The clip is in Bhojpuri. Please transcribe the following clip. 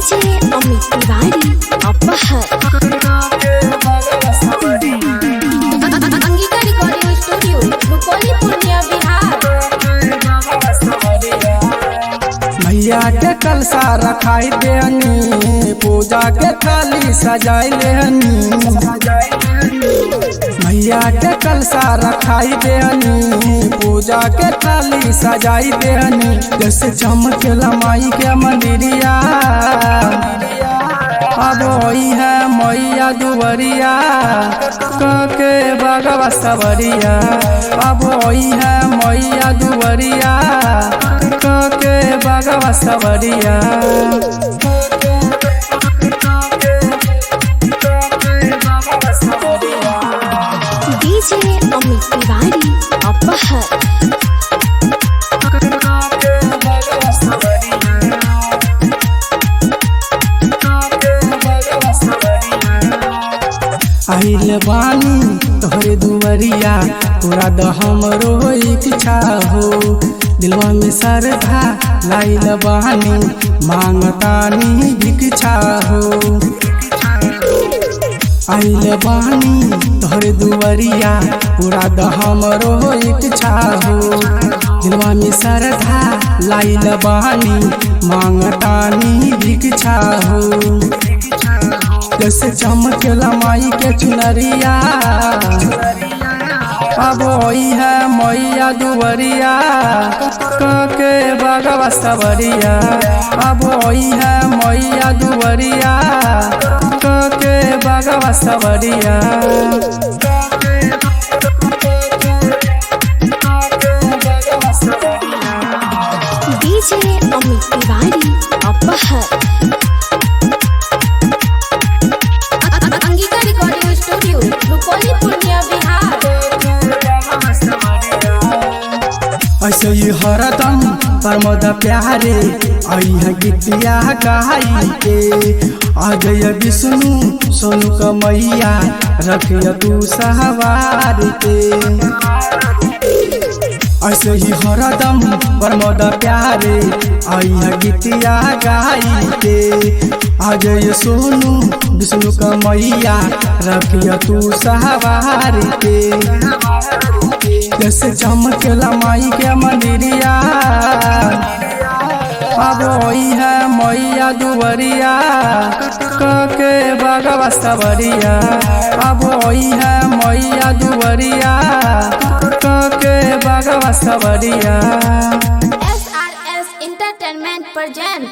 डीजे अमित तिवारी अपहर अंगिका रिकॉर्डिंग स्टूडियो रुपौली पूर्णिया बिहार। मैया के कलसा रखाई देनी पूजा के थाली सजाई लेनी। मैया के कलसा रखाई देनी पूजा के थाली सजाई देनी। जैसे चमकेला माई के मंदिरिया अब वही है मैया दुवरिया के बगवा सवरिया। अब वही है मैया दुवरिया के बगवा सवरिया। डीजे अमित तिवारी अपहर आइल बानी तोहरे दुवरिया पूरा द हमरो इच्छा हो। दिलवा में श्रद्धा लाइल बानी मांगतानी भिक्षा हो। आइल बानी तोहरे दुवरिया पूरा द हमरो इच्छा हो। दिलवा में श्रद्धा लाइल बानी मांगतानी भिक्षा हो। जैसे चमकेला माई के चुनरिया अब वही है मैया दुवरिया के बगवा सवरिया। अब वही है मैया दुवरिया के बगवा सवरिया। डीजे अमित तिवारी अपहर अंगिका रिकॉर्डिंग स्टूडियो रुपौली पूर्णिया बिहार। ऐसे ही हरदम प्रमोद प्यारे आई है गीतिया गाई के। आ गया विष्णु सोनू का मैया रखिया तू सहवार के। ऐसे ही हरदम प्रमोद प्यारे आई है गीतिया गाई के। आ गए सोनू विष्णु का मैया रखिया तू सहवार के। जैसे चमकेला माई के मंदिरिया अब वही है मैया दुवरिया के बगवा सवरिया। अब वही है मैया दुवरिया के बगवा सवरिया। SRS Entertainment present